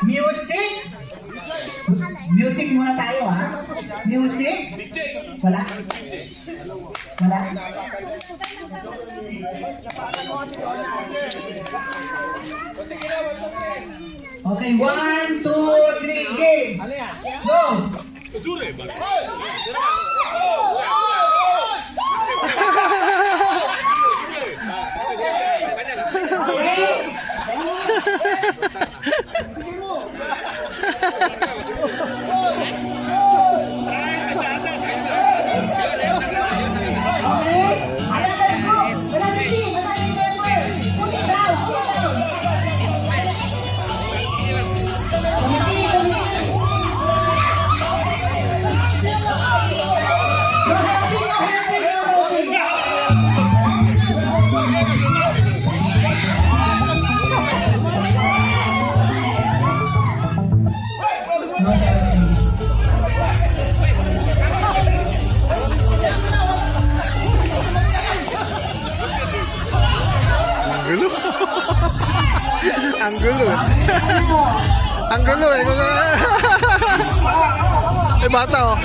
Music. Music muna tayo ha. Music. Wala? Wala? Okay, 1, 2, 3, game. Go. Ang gulo. Ang gulo eh. Eh bata oh.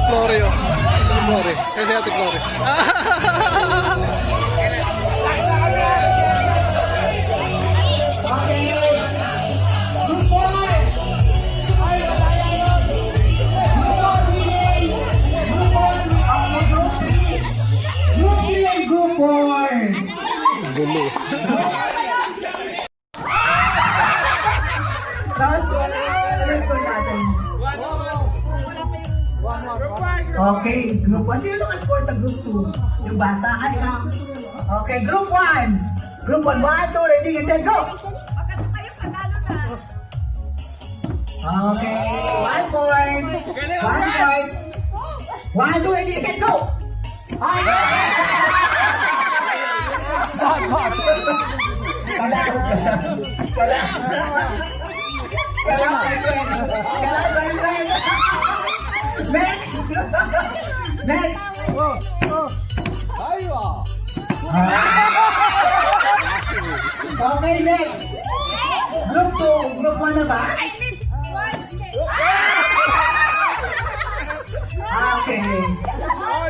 Florio. Flore. Kasi ate Flore. Gulo. Okay, group 1. Sino nag-score sa group 2? Yung bata? Ay, okay, group 1. Group 1, 1, 2, ready, get set, go! Okay, 1 point. 1 point. 1, 2, ready, get go! Next! Next! Okay, next! Group 2, group 1 na ba? Okay.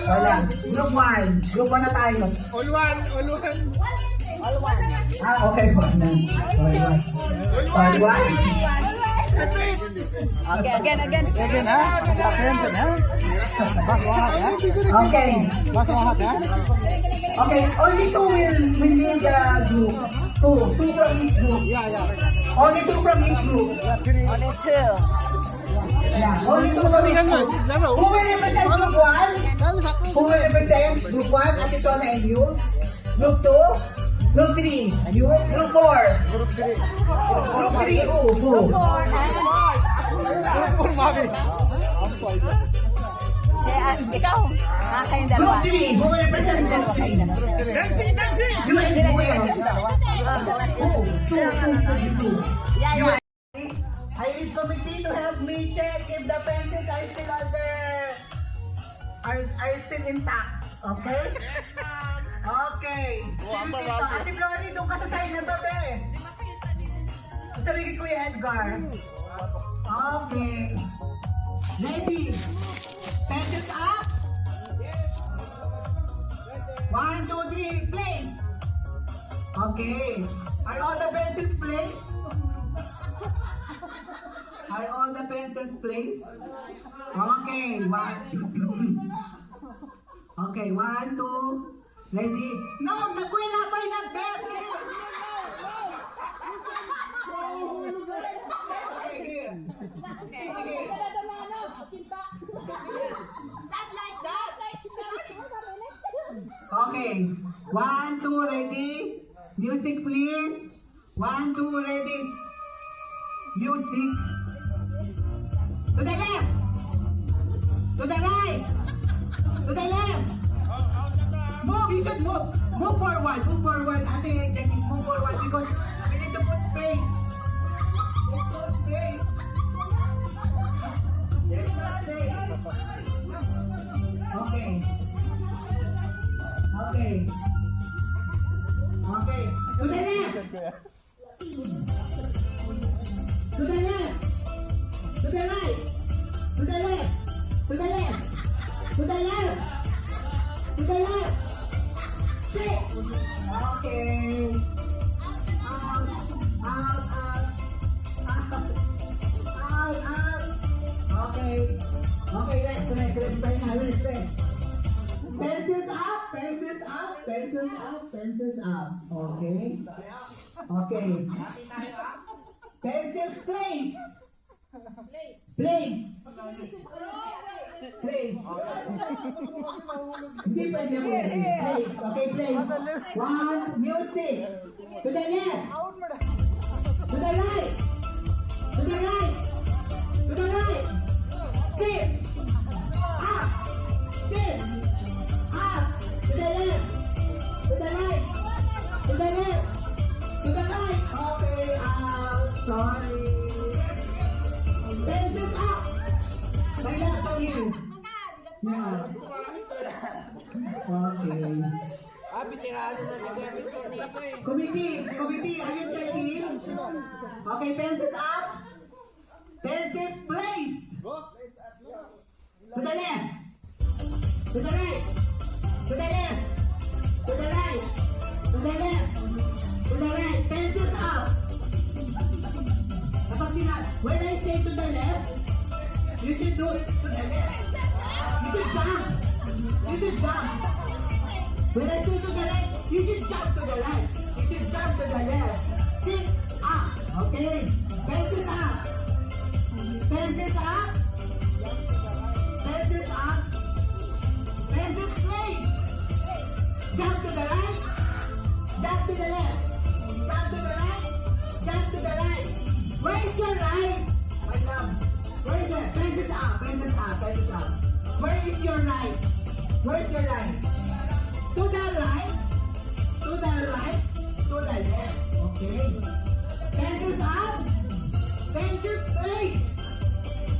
Wala. Group 1. Group 1 na tayo. All one. Okay po. All 1. Okay, again. Again ha? Okay. Okay, only 2 will need the group. 2 from each group. Only 2 from each group. Only two. Yeah, only 2 from each group. Who will represent group 1? Who will represent group 1? Ate Tona and you. Group 2? Group 3? You? Group 4? Group 3. Group 3? Who? Ikaw, kayong dalawa. Group 3? Who will represent group 3? You and who will? Who? I need committee to help me check if the pencils are still are still intact. Okay? Okay. Ate Flori, doon ka sa side na to, te. Sabi ko Kuya Edgar. Okay. Ready? Pencils up. 1, 2, 3, play. Okay. Are all the pencils placed? Are all the pencils placed? Okay. 1. Okay. 1, 2. Ready? No, nakuha na pa yung bet. Okay, here. Okay. 1, 2, ready? Music, please. 1, 2, ready? Music. To the left. To the right. To the left. Move, you should move. Move forward, Ate because we need to put space. Let's put space. Let's put space. Okay. Okay. Okay. To the left. To the left. To the right. To the left. To the left. To the left. To the left. Sit. Okay. Out. Out. Out. Out. Out. Okay. Okay, rest. Pencils up. Pencils up. Pencils up. Pencils up. Okay. Okay. Pencils place. Place. Place. Hindi pwede mo yan. Place. Okay, place. One, music. To the left. To the right. To the right. To the right. Sit. Up. Sit. Up. To the left. To the right. To the left. To the right. Okay, out. Sorry. Pencils up. My last on you. Yeah. Okay. Committee, are you checking? Okay, pencils up. Pencils place. To the left. To the right. To the left. To the right. To the left. To the right. Pencils up. When I say to the left, you should do it to the left. You should jump. You should jump. When I say to the right, you should jump to the right. You should jump to the left. Sit up. Okay. Pencils up. Pencils up. Pencils up. Pencils straight. Jump to the right. Jump to the left. Jump to the right. Jump to the right. Where's your right? My love. Where is it? Pencils up. Pencils up. Pencils up. Where is your right? Where's your right? To the right. To the right. To the left. Okay. Pencils up. Pencils straight.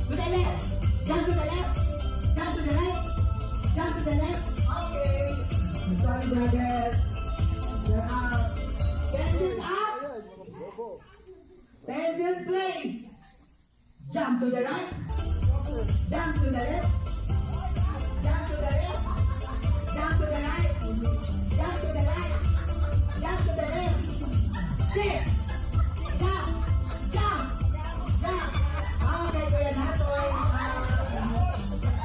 To the left. Jump to the left. Jump to the right. Jump to the left. Okay. Sorry, brother. You're out. Pencils up. Pencils place. Jump to the right. Jump to the left. Jump to the left. Jump to the right. Jump to the right. Jump to the left. Sit. Jump. Jump. Jump. Okay, we're not going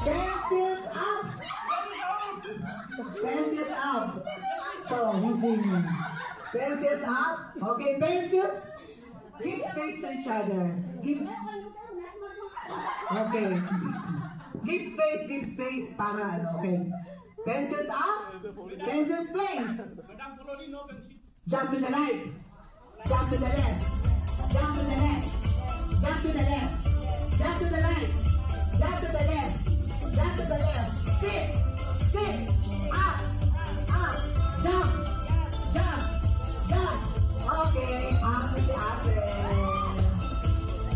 pencils up. Pencils up. So, who's winning? Pencils up. Okay, pencils. Give space to each other. Okay. Give space para ano, okay. Pencils up. Pencils place. Jump to the right. Jump to the left. Jump to the left. Jump to the left. Jump to the right. Jump to the left. Jump to the left. Sit. Sit. Up. Up. Jump. Jump. Jump. Okay. Up to the upper.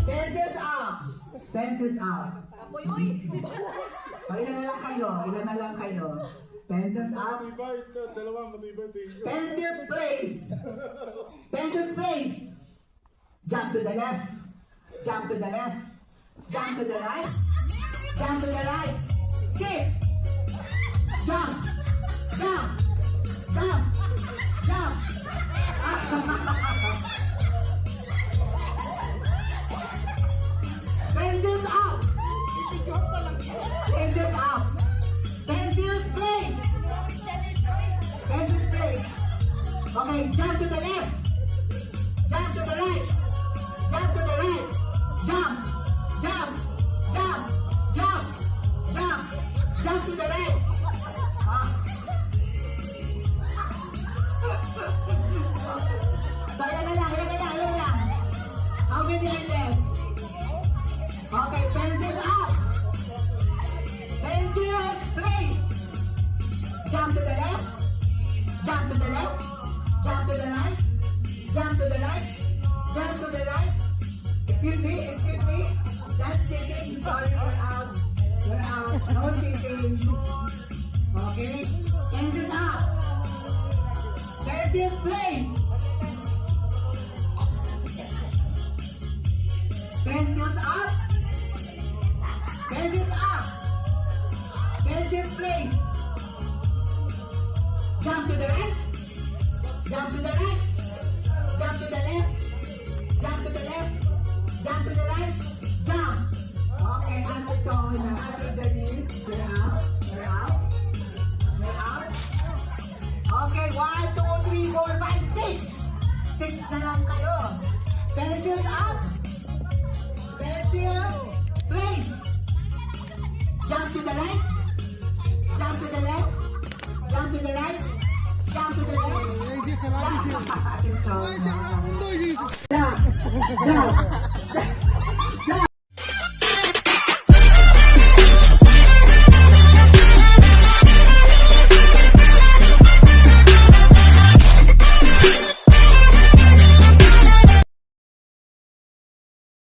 Pencils up. Pencils up. O, ilan na lang kayo? Ilan na lang kayo? Pencils up. Pencils place. Pencils place. Jump to the left. Jump to the left. Jump to the right. Jump to the right. Sit. Jump. Jump. Jump. Jump. Pencils up. Pencils up. Pencils place. Pencils place. Okay, jump to the left. Jump to the right. Jump to the right. Jump. Jump. Jump. Jump. Jump. Jump to the right. So, yan na lang. How many are left? Okay, pencils up. Pencils place. Jump to the left. Jump to the left. Jump to the right. Jump to Jump to the right. Excuse me. That's cheating. Sorry, we're out. No cheating. Okay. Engine up. Pencil place. Pencils up. Pencils up. Pencil place. Jump to the right. Jump to the right. Jump to the left. Jump to the left. Jump to the right. Jump. Okay, after John, after Denise, we're out. We're out. We're out. Okay, 1, 2, 3, 4, 5, 6. 6 na lang kayo. Pencils up. Pencil. Place. Jump to the right. Jump to the left. Jump to the right. Jump to the left. Jump. Jump.